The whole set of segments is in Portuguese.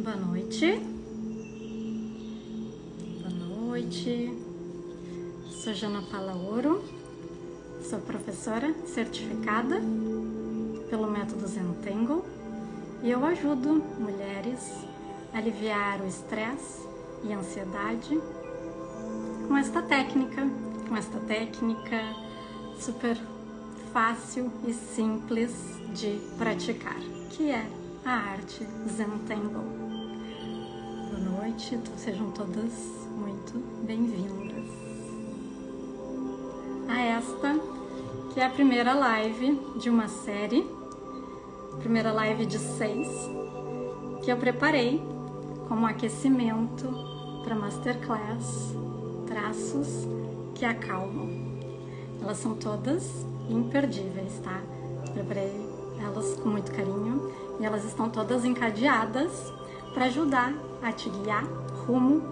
Boa noite. Boa noite. Sou Jana Paula Ouro, sou professora certificada pelo método Zentangle e eu ajudo mulheres a aliviar o estresse e a ansiedade com esta técnica super fácil e simples de praticar, que é a arte Zentangle. Boa noite, sejam todas muito bem-vindas a esta, que é a primeira live de uma série, primeira live de 6, que eu preparei como aquecimento para Masterclass Traços que Acalmam. Elas são todas imperdíveis, tá? Preparei elas com muito carinho e elas estão todas encadeadas para ajudar a te guiar rumo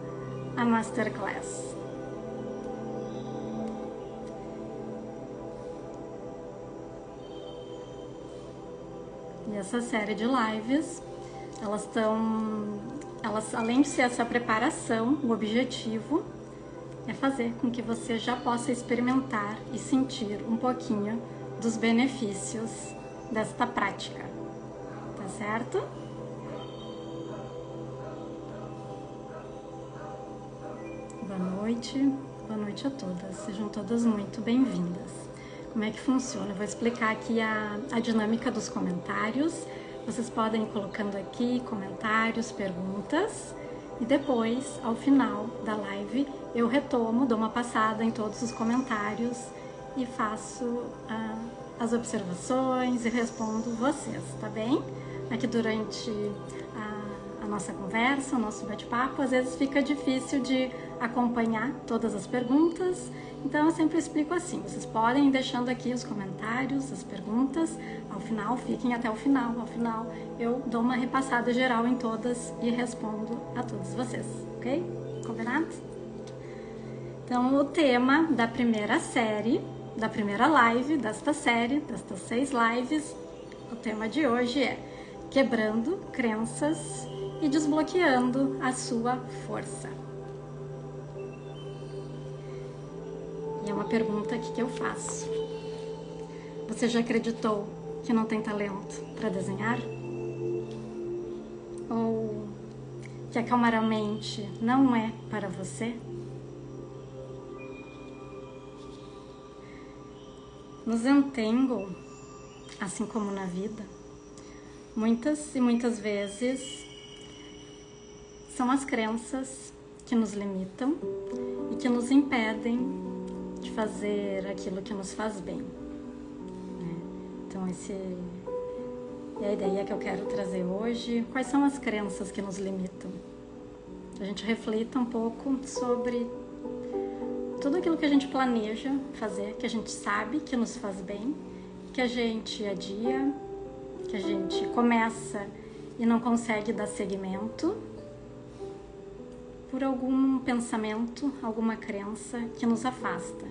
à Masterclass. E essa série de lives, elas além de ser essa preparação, o objetivo é fazer com que você já possa experimentar e sentir um pouquinho dos benefícios desta prática, tá certo? Boa noite a todas, sejam todas muito bem-vindas. Como é que funciona? Eu vou explicar aqui a dinâmica dos comentários. Vocês podem ir colocando aqui comentários, perguntas, e depois, ao final da live, eu retomo, dou uma passada em todos os comentários e faço as observações e respondo vocês, tá bem? Aqui durante a nossa conversa, o nosso bate-papo, às vezes fica difícil de acompanhar todas as perguntas, então eu sempre explico assim, vocês podem ir deixando aqui os comentários, as perguntas, ao final, fiquem até o final, ao final eu dou uma repassada geral em todas e respondo a todos vocês, ok? Combinado? Então o tema da primeira série, da primeira live desta série, destas 6 lives, o tema de hoje é quebrando crenças e desbloqueando a sua força. E é uma pergunta aqui que eu faço. Você já acreditou que não tem talento para desenhar? Ou que acalmar a mente não é para você? No Zentangle, assim como na vida, muitas e muitas vezes são as crenças que nos limitam e que nos impedem de fazer aquilo que nos faz bem, né? Então é a ideia que eu quero trazer hoje. Quais são as crenças que nos limitam? A gente reflita um pouco sobre tudo aquilo que a gente planeja fazer, que a gente sabe que nos faz bem, que a gente adia, que a gente começa e não consegue dar seguimento por algum pensamento, alguma crença que nos afasta,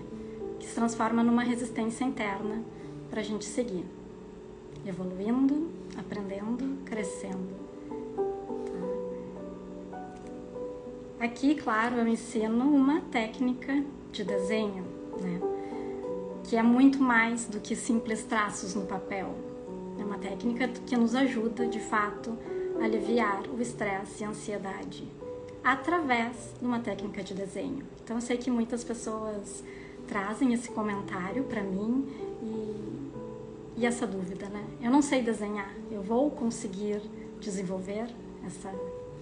que se transforma numa resistência interna para a gente seguir, evoluindo, aprendendo, crescendo. Tá? Aqui, claro, eu ensino uma técnica de desenho, né? Que é muito mais do que simples traços no papel. É uma técnica que nos ajuda, de fato, a aliviar o estresse e a ansiedade através de uma técnica de desenho. Então eu sei que muitas pessoas trazem esse comentário para mim e essa dúvida, né? Eu não sei desenhar, eu vou conseguir desenvolver essa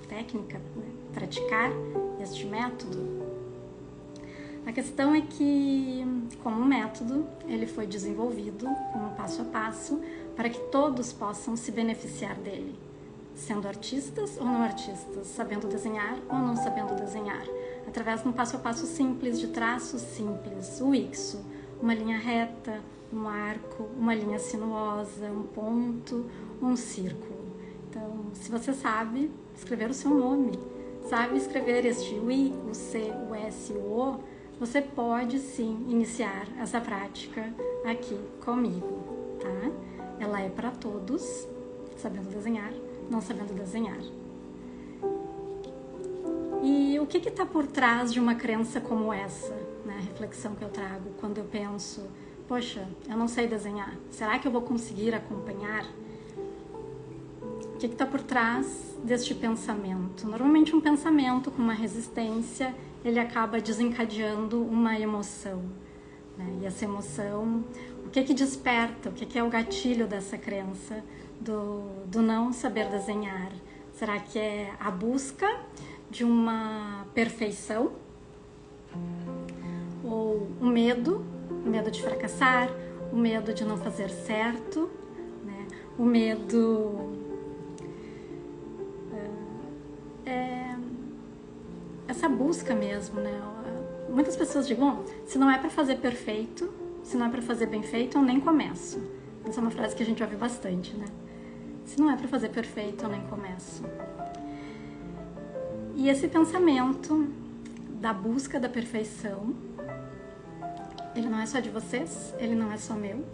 técnica, né? Praticar este método? A questão é que, como método, ele foi desenvolvido como passo a passo para que todos possam se beneficiar dele, sendo artistas ou não artistas, sabendo desenhar ou não sabendo desenhar, através de um passo a passo simples, de traços simples, o ixo, uma linha reta, um arco, uma linha sinuosa, um ponto, um círculo. Então, se você sabe escrever o seu nome, sabe escrever este o I, o C, o S, o O, você pode sim iniciar essa prática aqui comigo, tá? Ela é para todos, sabendo desenhar, não sabendo desenhar. o que está por trás de uma crença como essa, né? A reflexão que eu trago quando eu penso, poxa, eu não sei desenhar, será que eu vou conseguir acompanhar? O que está por trás deste pensamento? Normalmente um pensamento com uma resistência, ele acaba desencadeando uma emoção, né? E essa emoção, o que desperta, o que é o gatilho dessa crença do não saber desenhar? Será que é a busca de uma perfeição? Ou o medo de fracassar, o medo de não fazer certo, né? O medo essa busca mesmo, né? Muitas pessoas dizem, bom, se não é para fazer perfeito, se não é para fazer bem feito, eu nem começo. Essa é uma frase que a gente ouve bastante, né? Se não é para fazer perfeito, eu nem começo. E esse pensamento da busca da perfeição, ele não é só de vocês, ele não é só meu.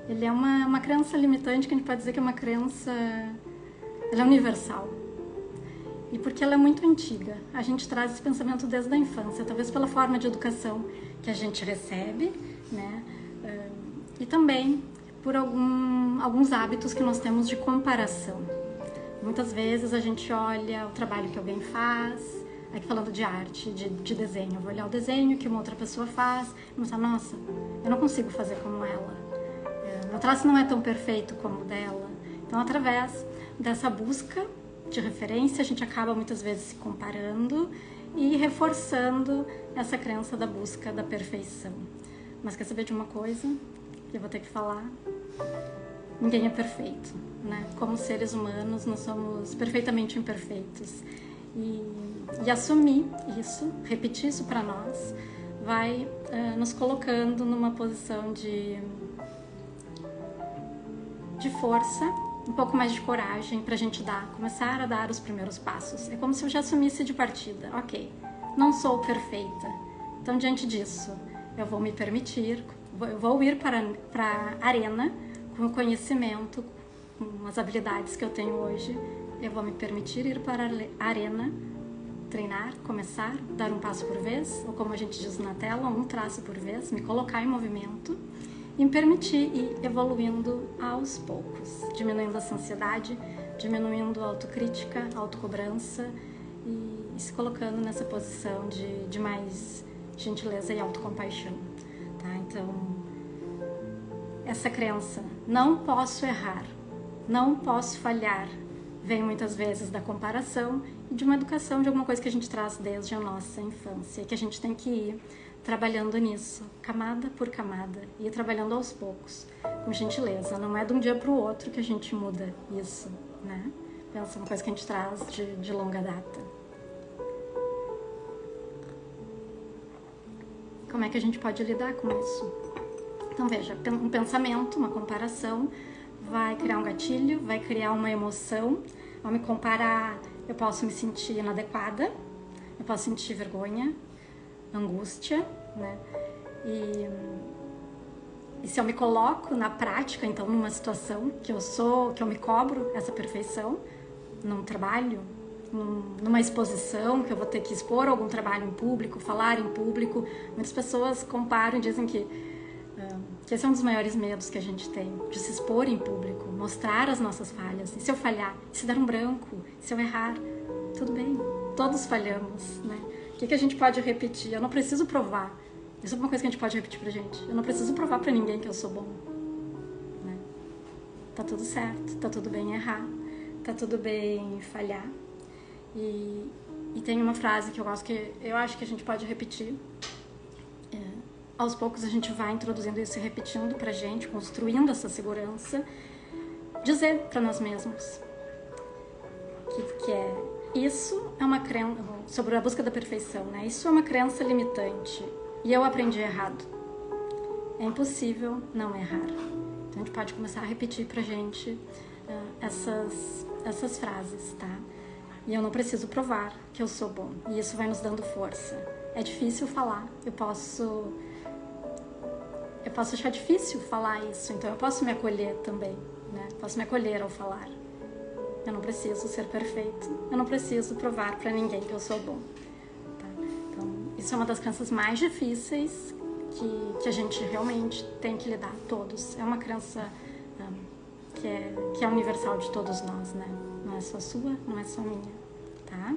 Ele é uma crença limitante, que a gente pode dizer que é uma crença, ela é universal. E porque ela é muito antiga, a gente traz esse pensamento desde a infância, talvez pela forma de educação que a gente recebe, né? E também por alguns hábitos que nós temos de comparação. Muitas vezes a gente olha o trabalho que alguém faz, aqui falando de arte, de desenho, eu vou olhar o desenho que uma outra pessoa faz e pensar, nossa, eu não consigo fazer como ela, meu traço não é tão perfeito como o dela. Então, através dessa busca de referência, a gente acaba muitas vezes se comparando e reforçando essa crença da busca da perfeição. Mas quer saber de uma coisa que eu vou ter que falar? Ninguém é perfeito, né? Como seres humanos, nós somos perfeitamente imperfeitos. E assumir isso, repetir isso para nós, vai nos colocando numa posição de força, um pouco mais de coragem para a gente começar a dar os primeiros passos. É como se eu já assumisse de partida, ok, não sou perfeita, então diante disso eu vou me permitir, eu vou ir para a arena com o conhecimento, com as habilidades que eu tenho hoje, eu vou me permitir ir para a arena, treinar, começar, dar um passo por vez, ou como a gente diz na tela, um traço por vez, me colocar em movimento e me permitir ir evoluindo aos poucos, diminuindo essa ansiedade, diminuindo a autocrítica, a autocobrança e se colocando nessa posição de mais gentileza e autocompaixão, tá? Então, essa crença, não posso errar, não posso falhar, vem muitas vezes da comparação e de uma educação, de alguma coisa que a gente traz desde a nossa infância, que a gente tem que ir trabalhando nisso, camada por camada, e ir trabalhando aos poucos, com gentileza. Não é de um dia para o outro que a gente muda isso, né? Pensa, uma coisa que a gente traz de longa data. Como é que a gente pode lidar com isso? Então veja, um pensamento, uma comparação, vai criar um gatilho, vai criar uma emoção. Ao me comparar, eu posso me sentir inadequada, eu posso sentir vergonha, angústia, né? E se eu me coloco na prática, então, numa situação que eu me cobro essa perfeição, num trabalho, numa exposição, que eu vou ter que expor algum trabalho em público, falar em público, muitas pessoas comparam e dizem que esse é um dos maiores medos que a gente tem, de se expor em público, mostrar as nossas falhas. E se eu falhar? E se dar um branco? Se eu errar? Tudo bem, todos falhamos, né? O que a gente pode repetir? Eu não preciso provar. Isso é uma coisa que a gente pode repetir pra gente. Eu não preciso provar pra ninguém que eu sou bom, né? Tá tudo certo, tá tudo bem errar, tá tudo bem falhar. E tem uma frase que eu gosto, que eu acho que a gente pode repetir. Aos poucos a gente vai introduzindo isso e repetindo pra gente, construindo essa segurança. Dizer pra nós mesmos que isso é uma crença, sobre a busca da perfeição, né? Isso é uma crença limitante e eu aprendi errado. É impossível não errar. Então a gente pode começar a repetir pra gente essas frases, tá? E eu não preciso provar que eu sou bom. E isso vai nos dando força. É difícil falar. Eu posso achar difícil falar isso, então eu posso me acolher também, né? Posso me acolher ao falar. Eu não preciso ser perfeito, eu não preciso provar para ninguém que eu sou bom. Isso é uma das crenças mais difíceis que a gente realmente tem que lidar, todos. É uma crença que é universal de todos nós, né? Não é só sua, não é só minha, tá?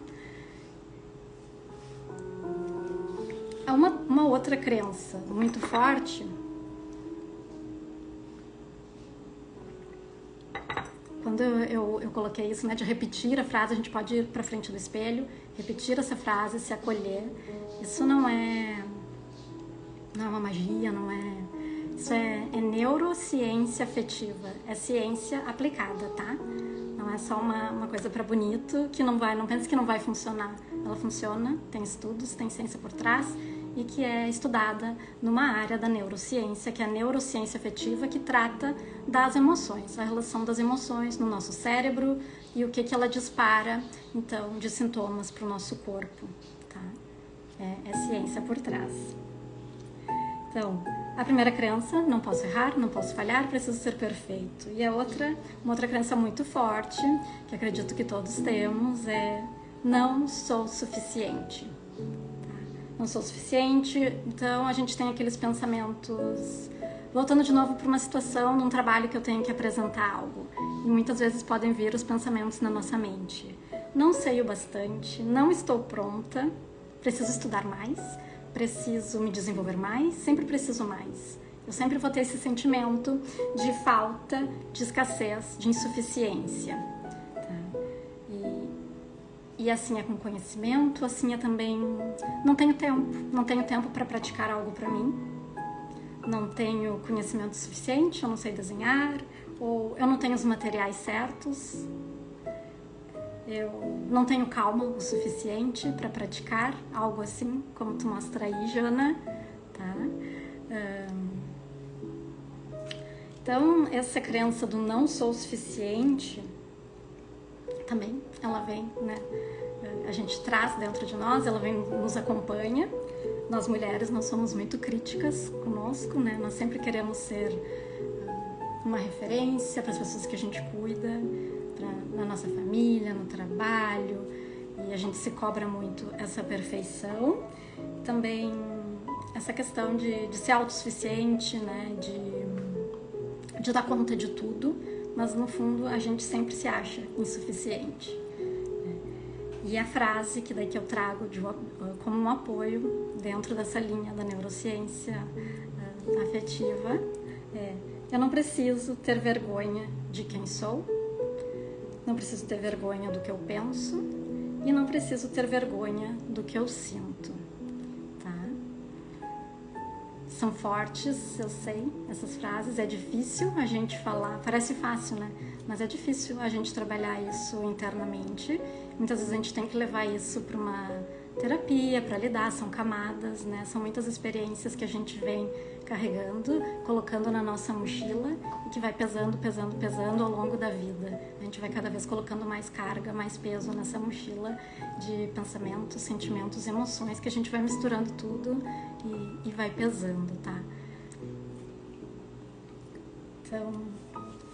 Há uma outra crença muito forte. Quando eu coloquei isso, né, de repetir a frase, a gente pode ir para frente do espelho, repetir essa frase, se acolher. Isso não é uma magia, não é... Isso é neurociência afetiva, é ciência aplicada, tá? Não é só uma coisa para bonito, que não pense que não vai funcionar. Ela funciona, tem estudos, tem ciência por trás, e que é estudada numa área da neurociência, que é a neurociência afetiva, que trata das emoções, a relação das emoções no nosso cérebro e o que ela dispara, então, de sintomas para o nosso corpo, tá? É ciência por trás. Então, a primeira crença, não posso errar, não posso falhar, preciso ser perfeito. E uma outra crença muito forte, que acredito que todos temos, é não sou suficiente. Não sou suficiente, então a gente tem aqueles pensamentos, voltando de novo para uma situação, num trabalho que eu tenho que apresentar algo, e muitas vezes podem vir os pensamentos na nossa mente. Não sei o bastante, não estou pronta, preciso estudar mais, preciso me desenvolver mais, sempre preciso mais. Eu sempre vou ter esse sentimento de falta, de escassez, de insuficiência. E assim é com conhecimento, assim é também... Não tenho tempo para praticar algo para mim. Não tenho conhecimento suficiente, eu não sei desenhar, ou eu não tenho os materiais certos. Eu não tenho calma o suficiente para praticar algo assim, como tu mostra aí, Jana. Tá? Então, essa crença do não sou suficiente... também ela vem, né? A gente traz dentro de nós, ela vem, nos acompanha. Nós mulheres, nós somos muito críticas conosco, né? Nós sempre queremos ser uma referência para as pessoas que a gente cuida, na nossa família, no trabalho, e a gente se cobra muito essa perfeição. Também essa questão de ser autossuficiente, né? De dar conta de tudo, mas no fundo a gente sempre se acha insuficiente. E a frase que daí que eu trago como um apoio dentro dessa linha da neurociência afetiva é: eu não preciso ter vergonha de quem sou, não preciso ter vergonha do que eu penso e não preciso ter vergonha do que eu sinto. São fortes, eu sei, essas frases. É difícil a gente falar, parece fácil, né? Mas é difícil a gente trabalhar isso internamente. Muitas vezes a gente tem que levar isso para uma terapia, para lidar, são camadas, né? São muitas experiências que a gente vem carregando, colocando na nossa mochila e que vai pesando, pesando, pesando ao longo da vida. A gente vai cada vez colocando mais carga, mais peso nessa mochila de pensamentos, sentimentos, emoções, que a gente vai misturando tudo e vai pesando, tá? Então,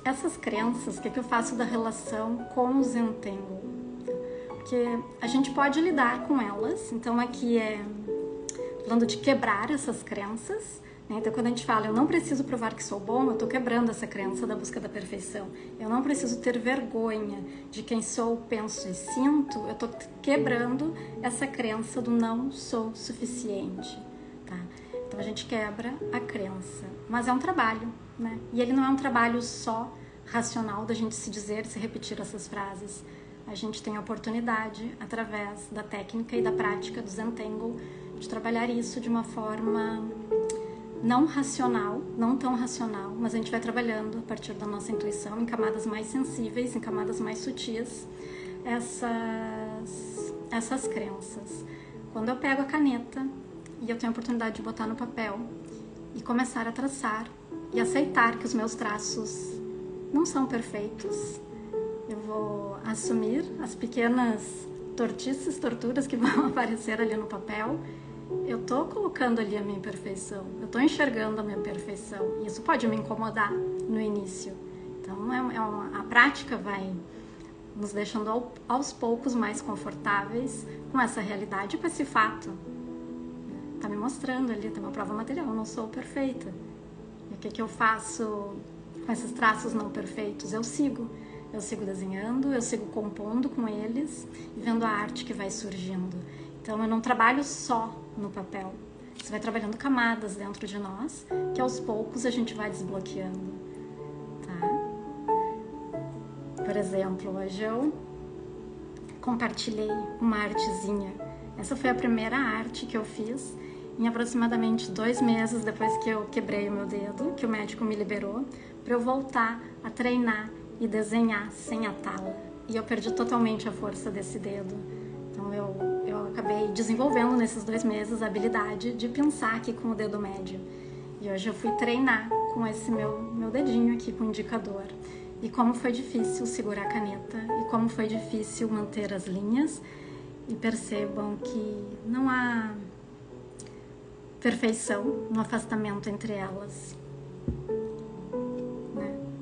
essas crenças, o que eu faço da relação com o Zentangle? Porque a gente pode lidar com elas, então aqui é falando de quebrar essas crenças, né? Então quando a gente fala, eu não preciso provar que sou bom, eu estou quebrando essa crença da busca da perfeição. Eu não preciso ter vergonha de quem sou, penso e sinto, eu estou quebrando essa crença do não sou suficiente, tá? Então a gente quebra a crença, mas é um trabalho, né? E ele não é um trabalho só racional da gente se dizer, se repetir essas frases. A gente tem a oportunidade, através da técnica e da prática do Zentangle, de trabalhar isso de uma forma não racional, não tão racional, mas a gente vai trabalhando a partir da nossa intuição, em camadas mais sensíveis, em camadas mais sutis, essas crenças. Quando eu pego a caneta e eu tenho a oportunidade de botar no papel e começar a traçar e aceitar que os meus traços não são perfeitos, eu vou assumir as pequenas tortices, torturas que vão aparecer ali no papel. Eu tô colocando ali a minha imperfeição, eu tô enxergando a minha perfeição, e isso pode me incomodar no início. Então a prática vai nos deixando aos poucos mais confortáveis com essa realidade, com esse fato. mostrando ali, tem uma prova material, eu não sou perfeita. E o que eu faço com esses traços não perfeitos? Eu sigo desenhando, eu sigo compondo com eles e vendo a arte que vai surgindo. Então eu não trabalho só no papel, você vai trabalhando camadas dentro de nós, que aos poucos a gente vai desbloqueando, tá? Por exemplo, hoje eu compartilhei uma artezinha. Essa foi a primeira arte que eu fiz em aproximadamente 2 meses depois que eu quebrei o meu dedo, que o médico me liberou, para eu voltar a treinar e desenhar sem a tala. E eu perdi totalmente a força desse dedo. Então eu acabei desenvolvendo nesses 2 meses a habilidade de pensar aqui com o dedo médio. E hoje eu fui treinar com esse meu dedinho aqui com o indicador. E como foi difícil segurar a caneta, e como foi difícil manter as linhas. E percebam que não há perfeição no afastamento entre elas.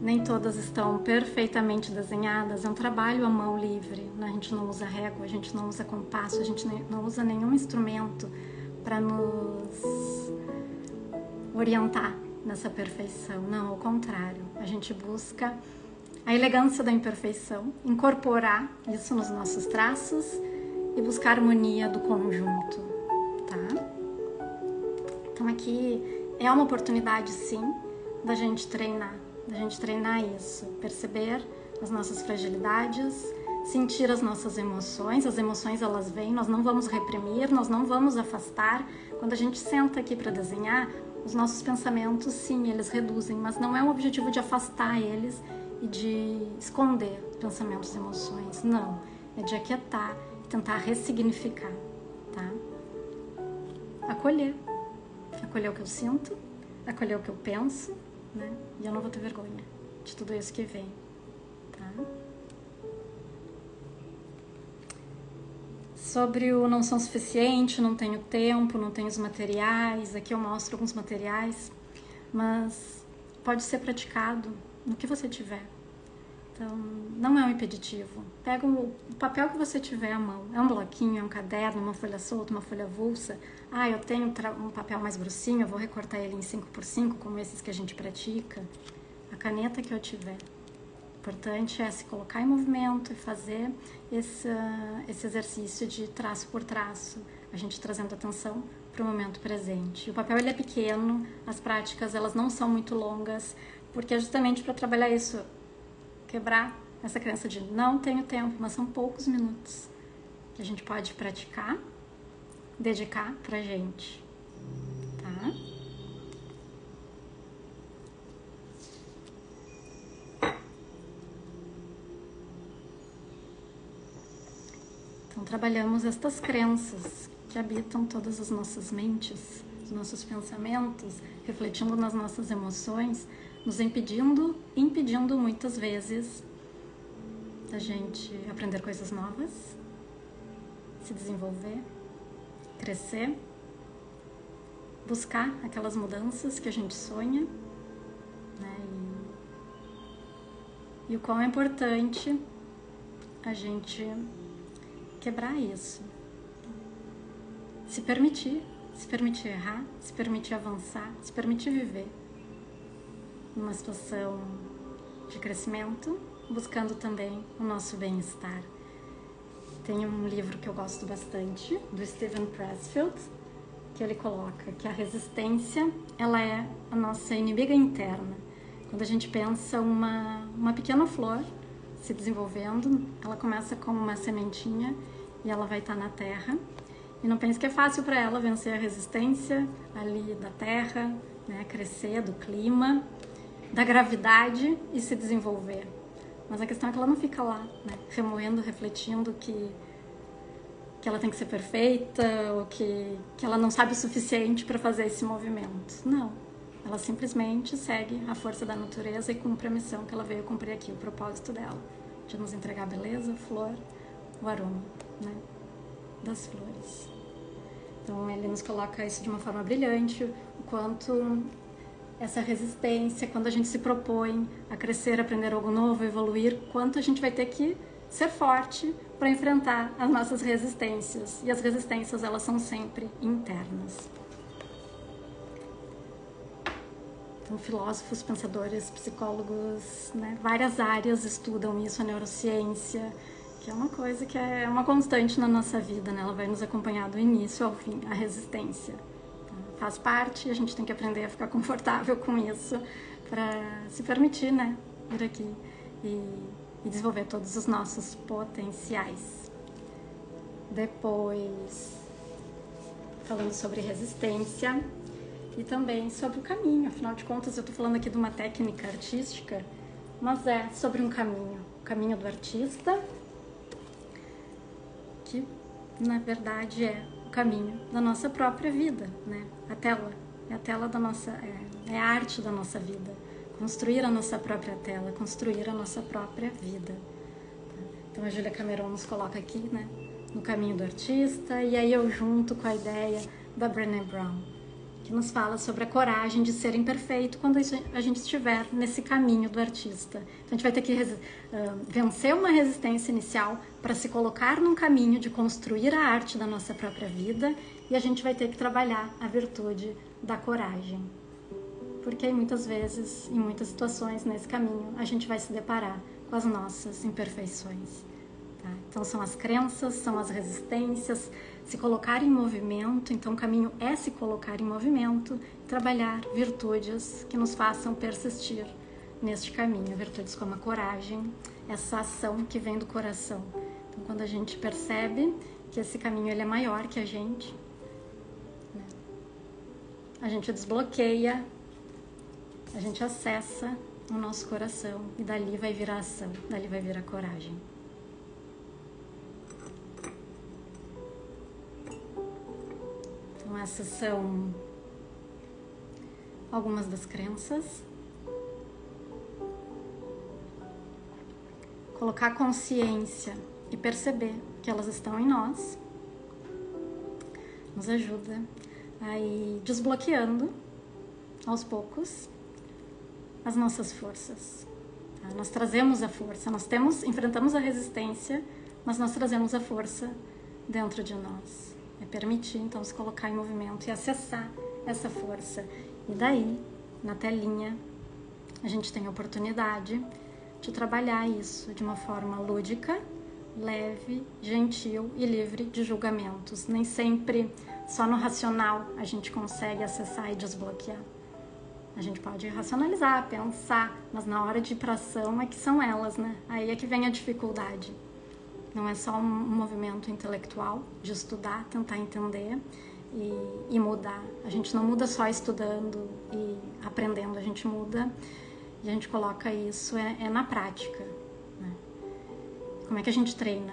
Nem todas estão perfeitamente desenhadas, é um trabalho à mão livre, né? A gente não usa régua, a gente não usa compasso, a gente não usa nenhum instrumento para nos orientar nessa perfeição. Não, ao contrário, a gente busca a elegância da imperfeição, incorporar isso nos nossos traços e buscar a harmonia do conjunto, tá? Então aqui é uma oportunidade, sim, da gente treinar isso, perceber as nossas fragilidades, sentir as nossas emoções. As emoções, elas vêm, nós não vamos reprimir, nós não vamos afastar. Quando a gente senta aqui para desenhar, os nossos pensamentos, sim, eles reduzem, mas não é o objetivo de afastar eles e de esconder pensamentos e emoções, não. É de aquietar e tentar ressignificar, tá? Acolher o que eu sinto, acolher o que eu penso, né? E eu não vou ter vergonha de tudo isso que vem, tá? Sobre o não são suficiente, não tenho tempo, não tenho os materiais. Aqui eu mostro alguns materiais, mas pode ser praticado no que você tiver. Então, não é um impeditivo. Pega o papel que você tiver à mão. É um bloquinho, é um caderno, uma folha solta, uma folha avulsa. Ah, eu tenho um papel mais grossinho, eu vou recortar ele em 5x5, como esses que a gente pratica. A caneta que eu tiver. O importante é se colocar em movimento e fazer esse exercício de traço por traço. A gente trazendo atenção para o momento presente. O papel, ele é pequeno, as práticas, elas não são muito longas, porque é justamente para trabalhar isso, quebrar essa crença de não tenho tempo, mas são poucos minutos que a gente pode praticar, dedicar pra gente, tá? Então trabalhamos estas crenças que habitam todas as nossas mentes, os nossos pensamentos, refletindo nas nossas emoções, nos impedindo muitas vezes da gente aprender coisas novas, se desenvolver, crescer, buscar aquelas mudanças que a gente sonha, né? E o quão é importante a gente quebrar isso, se permitir errar, se permitir avançar, se permitir viver numa situação de crescimento, buscando também o nosso bem-estar. Tem um livro que eu gosto bastante, do Steven Pressfield, que ele coloca que a resistência, ela é a nossa inimiga interna. Quando a gente pensa uma pequena flor se desenvolvendo, ela começa como uma sementinha e ela vai estar na terra. E não pense que é fácil para ela vencer a resistência ali da terra, né, crescer, do clima, da gravidade e se desenvolver. Mas a questão é que ela não fica lá, né, remoendo, refletindo que ela tem que ser perfeita ou que ela não sabe o suficiente para fazer esse movimento. Não, ela simplesmente segue a força da natureza e cumpre a missão que ela veio cumprir aqui, o propósito dela, de nos entregar a beleza, a flor, o aroma, né, das flores. Então ele nos coloca isso de uma forma brilhante, o quanto essa resistência, quando a gente se propõe a crescer, aprender algo novo, evoluir, quanto a gente vai ter que ser forte para enfrentar as nossas resistências. E as resistências, elas são sempre internas. Então, filósofos, pensadores, psicólogos, né, várias áreas estudam isso, a neurociência, que é uma coisa que é uma constante na nossa vida, né? Ela vai nos acompanhar do início ao fim, a resistência. Então, faz parte, a gente tem que aprender a ficar confortável com isso para se permitir, né, vir aqui e desenvolver todos os nossos potenciais. Depois, falando sobre resistência e também sobre o caminho. Afinal de contas, eu estou falando aqui de uma técnica artística, mas é sobre um caminho, o caminho do artista, que na verdade é o caminho da nossa própria vida, né? A tela é a tela da nossa, é a arte da nossa vida. Construir a nossa própria tela, construir a nossa própria vida. Então a Julia Cameron nos coloca aqui, né, no caminho do artista, e aí eu junto com a ideia da Brené Brown, que nos fala sobre a coragem de ser imperfeito quando a gente estiver nesse caminho do artista. Então a gente vai ter que vencer uma resistência inicial para se colocar num caminho de construir a arte da nossa própria vida, e a gente vai ter que trabalhar a virtude da coragem. Porque muitas vezes, em muitas situações nesse caminho, a gente vai se deparar com as nossas imperfeições. Tá? Então são as crenças, são as resistências, se colocar em movimento. Então o caminho é se colocar em movimento, trabalhar virtudes que nos façam persistir neste caminho. Virtudes como a coragem, essa ação que vem do coração. Então quando a gente percebe que esse caminho ele é maior que a gente, né, a gente desbloqueia, a gente acessa o nosso coração e dali vai vir a ação, dali vai vir a coragem. Então essas são algumas das crenças. Colocar consciência e perceber que elas estão em nós nos ajuda a ir desbloqueando aos poucos as nossas forças. Tá? Nós trazemos a força, enfrentamos a resistência, mas nós trazemos a força dentro de nós. É permitir, então, se colocar em movimento e acessar essa força. E daí, na telinha, a gente tem a oportunidade de trabalhar isso de uma forma lúdica, leve, gentil e livre de julgamentos. Nem sempre só no racional a gente consegue acessar e desbloquear. A gente pode racionalizar, pensar, mas na hora de ir para ação é que são elas, né? Aí é que vem a dificuldade. Não é só um movimento intelectual de estudar, tentar entender e mudar. A gente não muda só estudando e aprendendo, a gente muda e a gente coloca isso na prática. Né? Como é que a gente treina?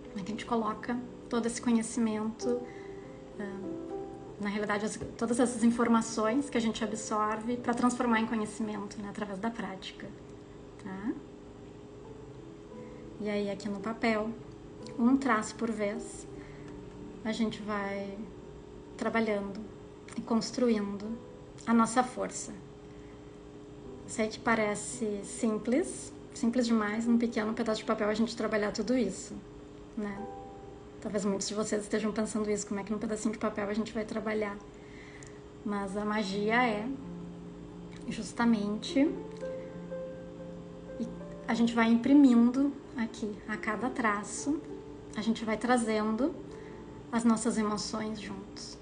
Como é que a gente coloca todo esse conhecimento, na realidade, todas essas informações que a gente absorve para transformar em conhecimento, né, através da prática, tá? E aí aqui no papel, um traço por vez, a gente vai trabalhando e construindo a nossa força. Sei que parece simples demais, num pequeno pedaço de papel a gente trabalhar tudo isso, né? Talvez muitos de vocês estejam pensando isso, como é que num pedacinho de papel a gente vai trabalhar. Mas a magia é justamente a gente vai imprimindo aqui, a cada traço, a gente vai trazendo as nossas emoções juntos,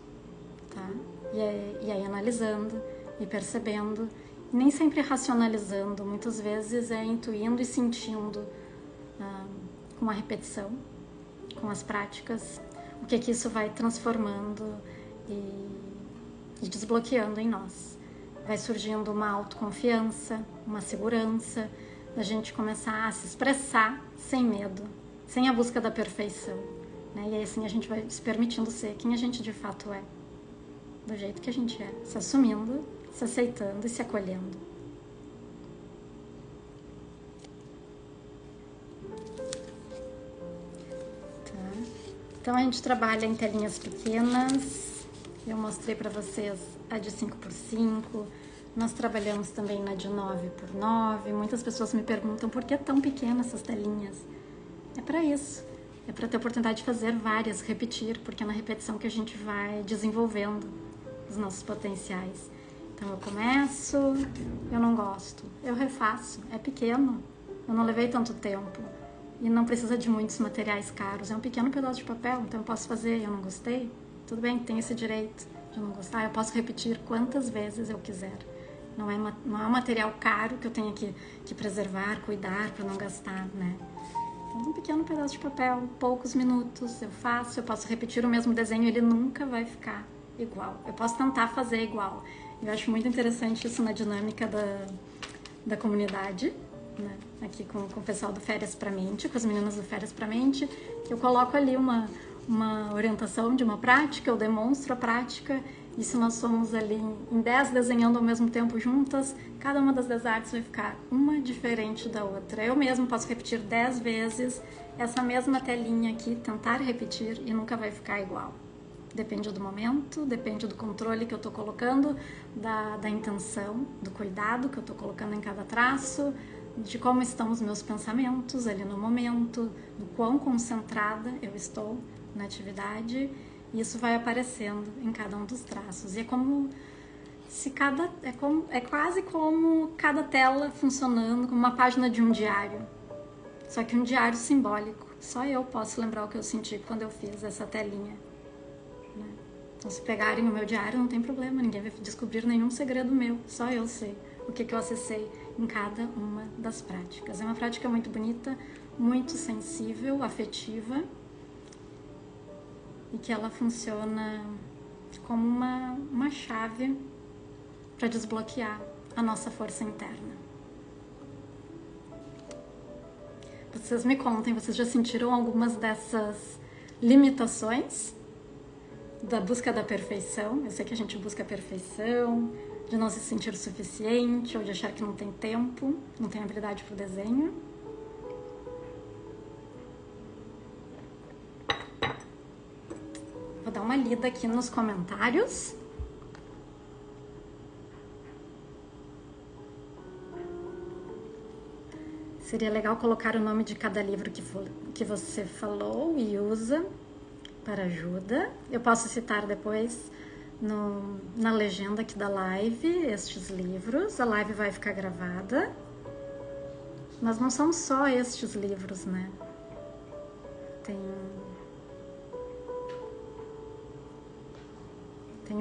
tá? E aí analisando e percebendo, nem sempre racionalizando, muitas vezes é intuindo e sentindo com a repetição, com as práticas, o que isso vai transformando e desbloqueando em nós. Vai surgindo uma autoconfiança, uma segurança, da gente começar a se expressar sem medo, sem a busca da perfeição, né? E aí assim a gente vai se permitindo ser quem a gente de fato é, do jeito que a gente é, se assumindo, se aceitando e se acolhendo. Tá? Então a gente trabalha em telinhas pequenas, eu mostrei para vocês a de 5x5, nós trabalhamos também na de 9x9, muitas pessoas me perguntam por que tão pequenas essas telinhas. É para isso, é para ter a oportunidade de fazer várias, repetir, porque é na repetição que a gente vai desenvolvendo os nossos potenciais. Então eu começo, eu não gosto, eu refaço, é pequeno, eu não levei tanto tempo e não precisa de muitos materiais caros, é um pequeno pedaço de papel, então eu posso fazer, eu não gostei, tudo bem, tem esse direito de não gostar, eu posso repetir quantas vezes eu quiser. Não é um material caro que eu tenho que preservar, cuidar para não gastar, né? Então, um pequeno pedaço de papel, poucos minutos, eu faço, eu posso repetir o mesmo desenho, ele nunca vai ficar igual. Eu posso tentar fazer igual. Eu acho muito interessante isso na dinâmica da comunidade, né? Aqui com o pessoal do Férias pra Mente, com as meninas do Férias pra Mente, que eu coloco ali uma orientação de uma prática, eu demonstro a prática, e se nós somos ali em 10 desenhando ao mesmo tempo juntas, cada uma das 10 artes vai ficar uma diferente da outra. Eu mesmo posso repetir 10 vezes essa mesma telinha aqui, tentar repetir e nunca vai ficar igual. Depende do momento, depende do controle que eu estou colocando, da intenção, do cuidado que eu estou colocando em cada traço, de como estão os meus pensamentos ali no momento, do quão concentrada eu estou na atividade. E isso vai aparecendo em cada um dos traços. E é como se é quase como cada tela funcionando como uma página de um diário. Só que um diário simbólico. Só eu posso lembrar o que eu senti quando eu fiz essa telinha. Né? Então, se pegarem o meu diário, não tem problema. Ninguém vai descobrir nenhum segredo meu. Só eu sei o que eu acessei em cada uma das práticas. É uma prática muito bonita, muito sensível, afetiva. E que ela funciona como uma chave para desbloquear a nossa força interna. Vocês me contem, vocês já sentiram algumas dessas limitações da busca da perfeição? Eu sei que a gente busca a perfeição, de não se sentir suficiente, ou de achar que não tem tempo, não tem habilidade para o desenho. Vou dar uma lida aqui nos comentários. Seria legal colocar o nome de cada livro que você falou e usa para ajuda. Eu posso citar depois na legenda aqui da live estes livros. A live vai ficar gravada. Mas não são só estes livros, né? Tem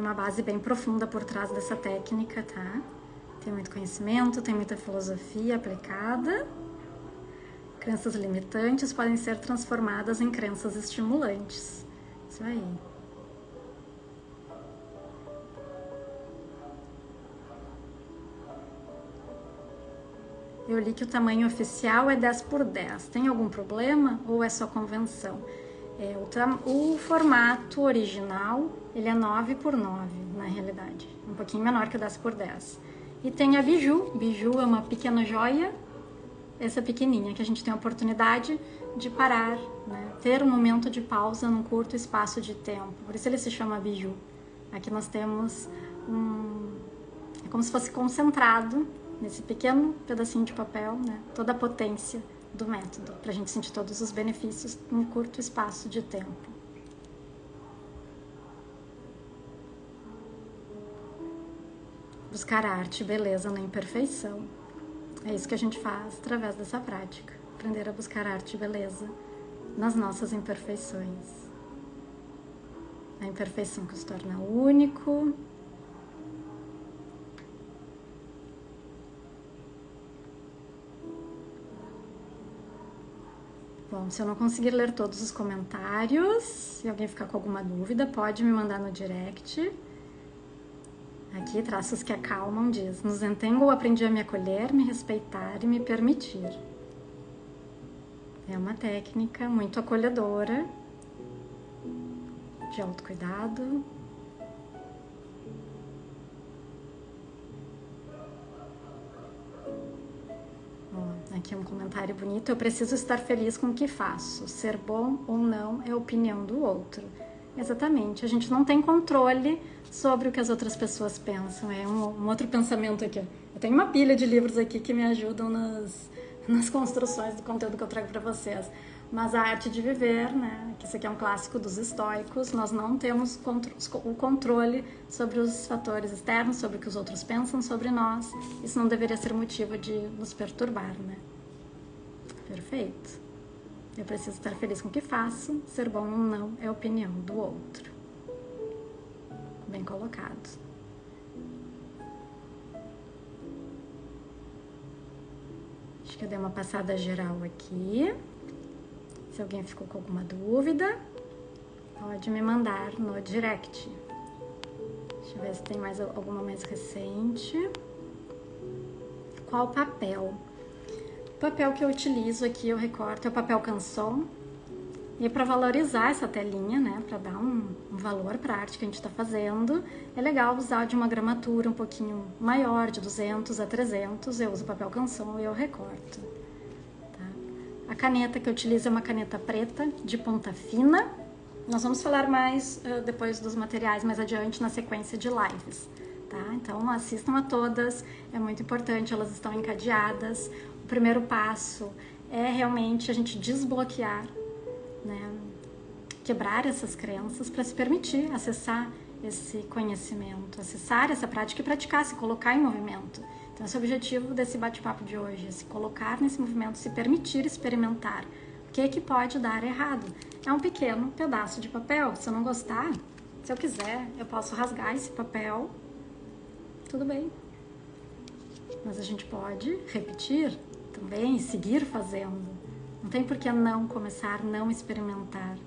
uma base bem profunda por trás dessa técnica, tá? Tem muito conhecimento, tem muita filosofia aplicada. Crenças limitantes podem ser transformadas em crenças estimulantes. Isso aí. Eu li que o tamanho oficial é 10 por 10. Tem algum problema ou é só convenção? O formato original, ele é 9 por 9, na realidade. Um pouquinho menor que o 10 por 10. E tem a biju. Biju é uma pequena joia, essa pequenininha, que a gente tem a oportunidade de parar, né? Ter um momento de pausa num curto espaço de tempo. Por isso ele se chama biju. Aqui nós temos é como se fosse concentrado nesse pequeno pedacinho de papel, né? Toda a potência do método, para a gente sentir todos os benefícios num curto espaço de tempo. Buscar arte e beleza na imperfeição. É isso que a gente faz através dessa prática. Aprender a buscar arte e beleza nas nossas imperfeições. A imperfeição que os torna único. Bom, se eu não conseguir ler todos os comentários, se alguém ficar com alguma dúvida, pode me mandar no direct. Aqui, traços que acalmam, diz: no Zentangle aprendi a me acolher, me respeitar e me permitir. É uma técnica muito acolhedora, de autocuidado. Aqui é um comentário bonito. Eu preciso estar feliz com o que faço. Ser bom ou não é a opinião do outro. Exatamente. A gente não tem controle sobre o que as outras pessoas pensam. É um outro pensamento aqui. Eu tenho uma pilha de livros aqui que me ajudam nas nas construções do conteúdo que eu trago para vocês. Mas a arte de viver, né, que isso aqui é um clássico dos estoicos, nós não temos o controle sobre os fatores externos, sobre o que os outros pensam sobre nós. Isso não deveria ser motivo de nos perturbar, né? Perfeito. Eu preciso estar feliz com o que faço, ser bom ou não é a opinião do outro. Bem colocado. Acho que eu dei uma passada geral aqui. Se alguém ficou com alguma dúvida, pode me mandar no direct. Deixa eu ver se tem mais alguma mais recente. Qual papel? O papel que eu utilizo aqui, eu recorto, é o papel canson. E para valorizar essa telinha, né, para dar um valor para a arte que a gente está fazendo, é legal usar de uma gramatura um pouquinho maior, de 200 a 300, eu uso papel canson e eu recorto. Tá? A caneta que eu utilizo é uma caneta preta, de ponta fina. Nós vamos falar mais depois dos materiais, mais adiante, na sequência de lives. Tá? Então assistam a todas, é muito importante, elas estão encadeadas. O primeiro passo é realmente a gente desbloquear, né, quebrar essas crenças para se permitir acessar esse conhecimento, acessar essa prática e praticar, se colocar em movimento. Então esse é o objetivo desse bate-papo de hoje, é se colocar nesse movimento, se permitir experimentar. O que é que pode dar errado? É um pequeno pedaço de papel. Se eu não gostar, se eu quiser, eu posso rasgar esse papel, tudo bem. Mas a gente pode repetir também, seguir fazendo. Não tem por que não começar, não experimentar.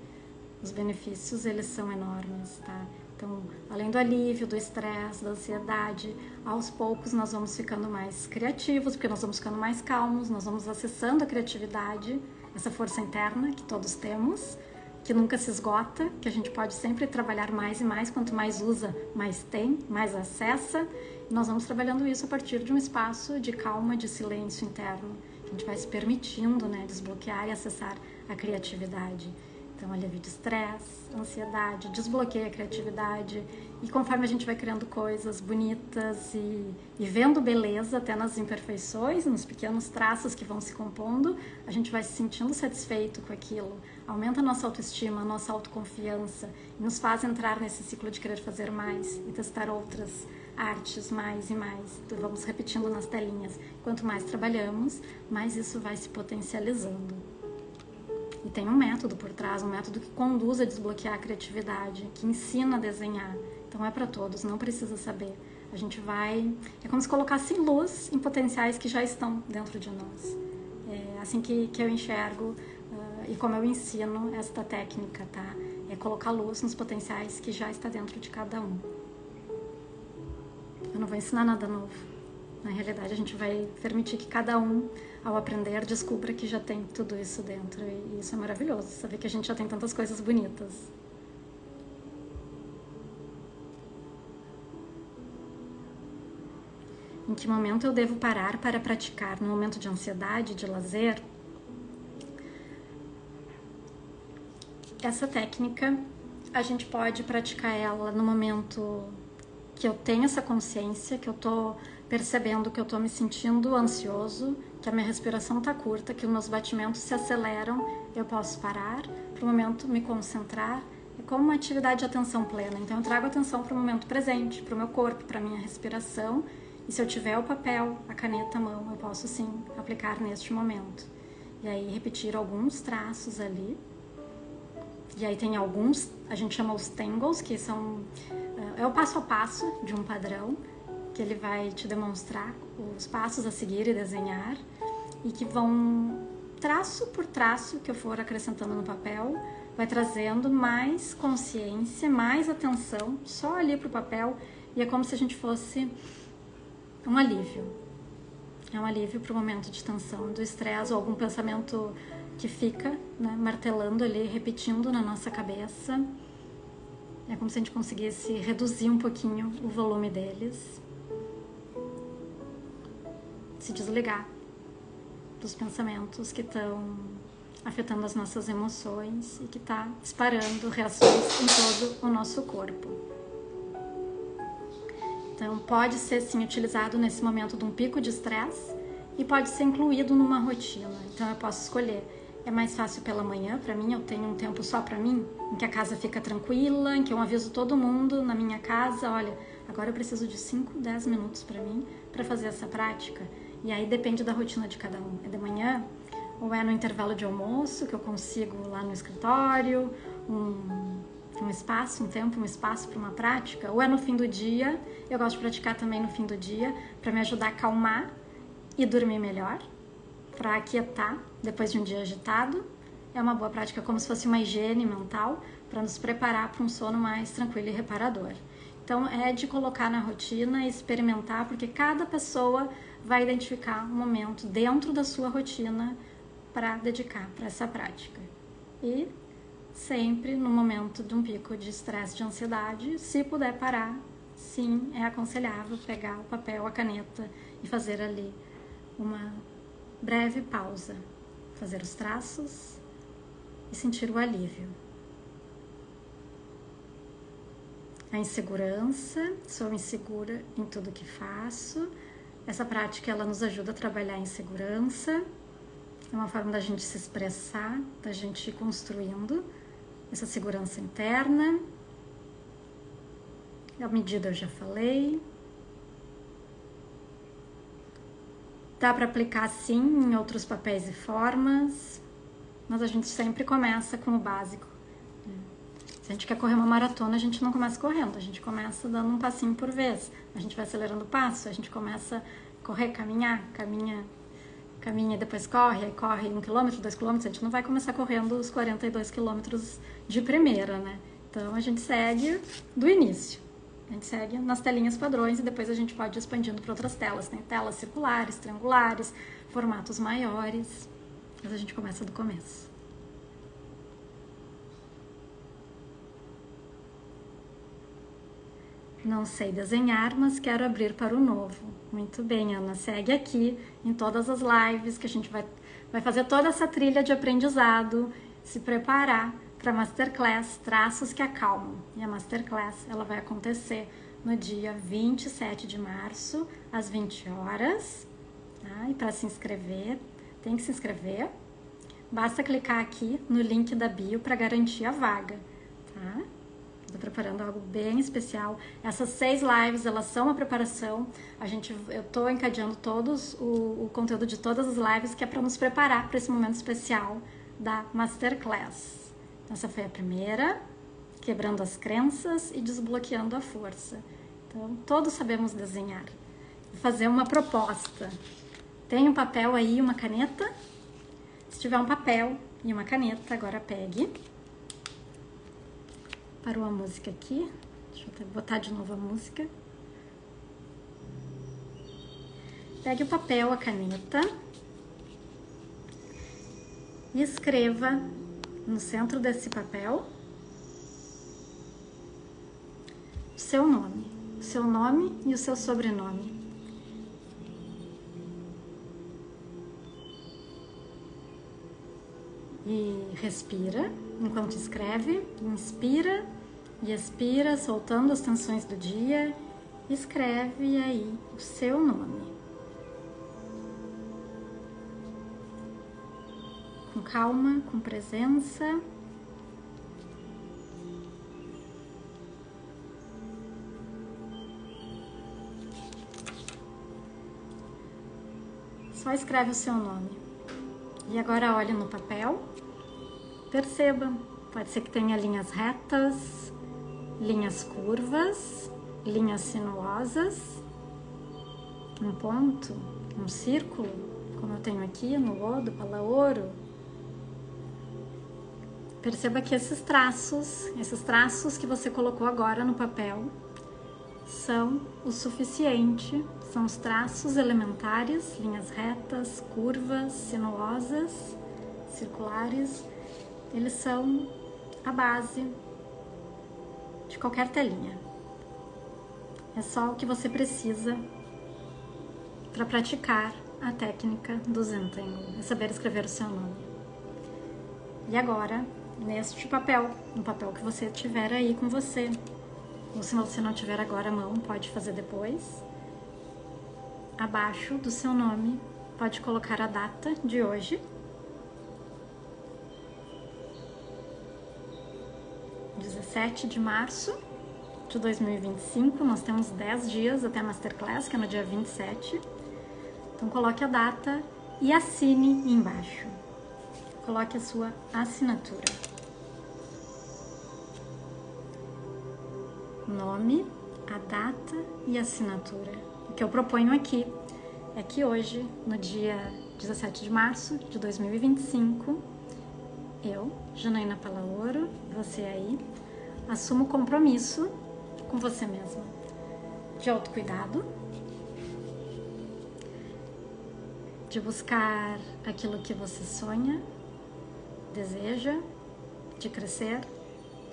Os benefícios, eles são enormes, tá? Então, além do alívio, do estresse, da ansiedade, aos poucos nós vamos ficando mais criativos, porque nós vamos ficando mais calmos, nós vamos acessando a criatividade, essa força interna que todos temos, que nunca se esgota, que a gente pode sempre trabalhar mais e mais, quanto mais usa, mais tem, mais acessa. E nós vamos trabalhando isso a partir de um espaço de calma, de silêncio interno. A gente vai se permitindo, né, desbloquear e acessar a criatividade. Então, alívio de estresse, ansiedade, desbloqueia a criatividade. E conforme a gente vai criando coisas bonitas e vendo beleza até nas imperfeições, nos pequenos traços que vão se compondo, a gente vai se sentindo satisfeito com aquilo. Aumenta a nossa autoestima, a nossa autoconfiança e nos faz entrar nesse ciclo de querer fazer mais e testar outras artes mais e mais. Então, vamos repetindo nas telinhas. Quanto mais trabalhamos, mais isso vai se potencializando. E tem um método por trás, um método que conduz a desbloquear a criatividade, que ensina a desenhar. Então é para todos, não precisa saber. A gente vai... É como se colocasse luz em potenciais que já estão dentro de nós. É assim que eu enxergo e como eu ensino esta técnica, tá? É colocar luz nos potenciais que já está dentro de cada um. Eu não vou ensinar nada novo. Na realidade, a gente vai permitir que cada um, ao aprender, descubra que já tem tudo isso dentro. E isso é maravilhoso, saber que a gente já tem tantas coisas bonitas. Em que momento eu devo parar para praticar? No momento de ansiedade, de lazer? Essa técnica, a gente pode praticar ela no momento que eu tenho essa consciência, que eu tô percebendo que eu tô me sentindo ansioso, que a minha respiração tá curta, que os meus batimentos se aceleram, eu posso parar, para o momento me concentrar. É como uma atividade de atenção plena. Então eu trago atenção para o momento presente, para o meu corpo, para a minha respiração. E se eu tiver o papel, a caneta à mão, eu posso sim aplicar neste momento. E aí repetir alguns traços ali. E aí tem alguns, a gente chama os tangles, que são... É o passo a passo de um padrão, que ele vai te demonstrar os passos a seguir e desenhar, e que vão, traço por traço que eu for acrescentando no papel, vai trazendo mais consciência, mais atenção, só ali pro papel, e é como se a gente fosse um alívio. É um alívio pro momento de tensão, do estresse ou algum pensamento que fica, né, martelando ali, repetindo na nossa cabeça. É como se a gente conseguisse reduzir um pouquinho o volume deles. Se desligar dos pensamentos que estão afetando as nossas emoções e que está disparando reações em todo o nosso corpo. Então, pode ser sim utilizado nesse momento de um pico de estresse e pode ser incluído numa rotina. Então eu posso escolher. É mais fácil pela manhã, para mim, eu tenho um tempo só para mim, em que a casa fica tranquila, em que eu aviso todo mundo na minha casa, olha, agora eu preciso de 5, 10 minutos para mim, para fazer essa prática. E aí depende da rotina de cada um. É de manhã, ou é no intervalo de almoço, que eu consigo lá no escritório, um espaço, um tempo, um espaço para uma prática, ou é no fim do dia. Eu gosto de praticar também no fim do dia, para me ajudar a acalmar e dormir melhor, para aquietar depois de um dia agitado. É uma boa prática, como se fosse uma higiene mental, para nos preparar para um sono mais tranquilo e reparador. Então é de colocar na rotina e experimentar, porque cada pessoa vai identificar um momento dentro da sua rotina para dedicar para essa prática. E sempre no momento de um pico de estresse, de ansiedade, se puder parar, sim, é aconselhável pegar o papel, a caneta e fazer ali uma breve pausa, fazer os traços e sentir o alívio. A insegurança, sou insegura em tudo que faço. Essa prática, ela nos ajuda a trabalhar a insegurança. É uma forma da gente se expressar, da gente ir construindo essa segurança interna. A medida eu já falei. Dá para aplicar sim em outros papéis e formas, mas a gente sempre começa com o básico. Se a gente quer correr uma maratona, a gente não começa correndo, a gente começa dando um passinho por vez. A gente vai acelerando o passo, a gente começa a correr, caminha e depois corre, aí corre 1 km, 2 km, a gente não vai começar correndo os 42 km de primeira, né? Então a gente segue do início. A gente segue nas telinhas padrões e depois a gente pode ir expandindo para outras telas. Tem telas circulares, triangulares, formatos maiores. Mas a gente começa do começo. Não sei desenhar, mas quero abrir para o novo. Muito bem, Ana. Segue aqui em todas as lives que a gente vai fazer toda essa trilha de aprendizado, se preparar para a Masterclass Traços que Acalmam. E a Masterclass ela vai acontecer no dia 27 de março, às 20 horas. Tá? E para se inscrever, tem que se inscrever. Basta clicar aqui no link da bio para garantir a vaga. Tá? Estou preparando algo bem especial. Essas 6 lives, elas são uma preparação. Eu estou encadeando o conteúdo de todas as lives, que é para nos preparar para esse momento especial da Masterclass. Essa foi a primeira, quebrando as crenças e desbloqueando a força. Então, todos sabemos desenhar. Vou fazer uma proposta. Tem um papel aí, uma caneta? Se tiver um papel e uma caneta, agora pegue. Parou a música aqui. Deixa eu botar de novo a música. Pegue o papel, a caneta e escreva no centro desse papel o seu nome e o seu sobrenome. E respira enquanto escreve, inspira e expira, soltando as tensões do dia. Escreve aí o seu nome. Com calma, com presença. Só escreve o seu nome. E agora olhe no papel. Perceba, pode ser que tenha linhas retas, linhas curvas, linhas sinuosas, um ponto, um círculo, como eu tenho aqui no Odo Palaoro. Perceba que esses traços que você colocou agora no papel, são o suficiente, são os traços elementares, linhas retas, curvas, sinuosas, circulares. Eles são a base de qualquer telinha. É só o que você precisa para praticar a técnica do Zentangle, é saber escrever o seu nome. E agora, neste papel, no papel que você tiver aí com você, ou se você não tiver agora à mão, pode fazer depois, abaixo do seu nome, pode colocar a data de hoje. 17 de março de 2025, nós temos 10 dias até a Masterclass, que é no dia 27. Então coloque a data e assine embaixo. Coloque a sua assinatura. Nome, a data e a assinatura. O que eu proponho aqui é que hoje, no dia 17 de março de 2025, eu, Janaína Palaoro, você aí, assumo o compromisso com você mesma de autocuidado, de buscar aquilo que você sonha, deseja, de crescer,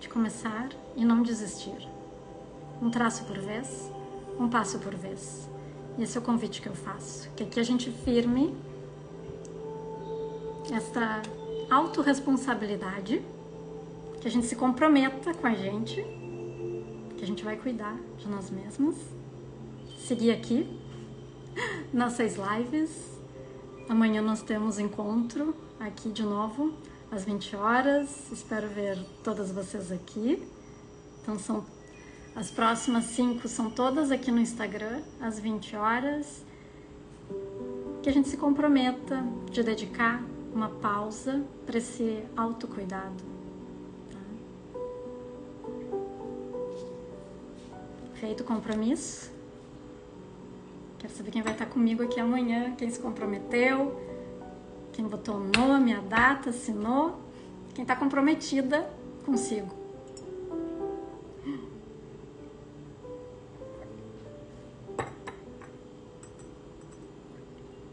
de começar e não desistir. Um traço por vez, um passo por vez. E esse é o convite que eu faço, que aqui a gente firme esta autorresponsabilidade, que a gente se comprometa com a gente, que a gente vai cuidar de nós mesmos, seguir aqui nossas lives. Amanhã nós temos encontro aqui de novo, às 20 horas. Espero ver todas vocês aqui. Então as próximas 5 são todas aqui no Instagram, às 20 horas. Que a gente se comprometa de dedicar uma pausa para esse autocuidado. Tá? Feito o compromisso. Quero saber quem vai estar comigo aqui amanhã, quem se comprometeu, quem botou o nome, a data, assinou, quem está comprometida consigo.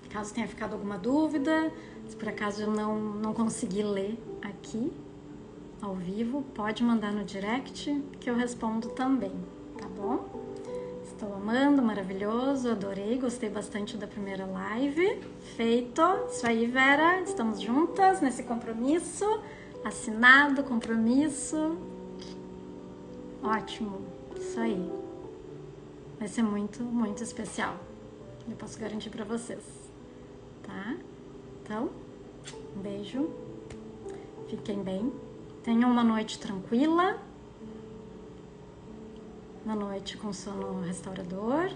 Caso tenha ficado alguma dúvida, se por acaso eu não conseguir ler aqui, ao vivo, pode mandar no direct que eu respondo também, tá bom? Estou amando, maravilhoso, adorei, gostei bastante da primeira live. Feito, isso aí, Vera, estamos juntas nesse compromisso, assinado, compromisso. Ótimo, isso aí. Vai ser muito, muito especial. Eu posso garantir para vocês. Tá? Então, um beijo, fiquem bem, tenham uma noite tranquila, uma noite com sono restaurador.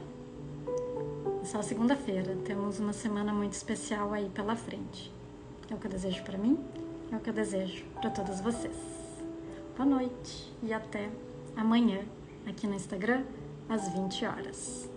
É só segunda-feira, temos uma semana muito especial aí pela frente. É o que eu desejo para mim, é o que eu desejo para todas vocês. Boa noite e até amanhã aqui no Instagram às 20 horas.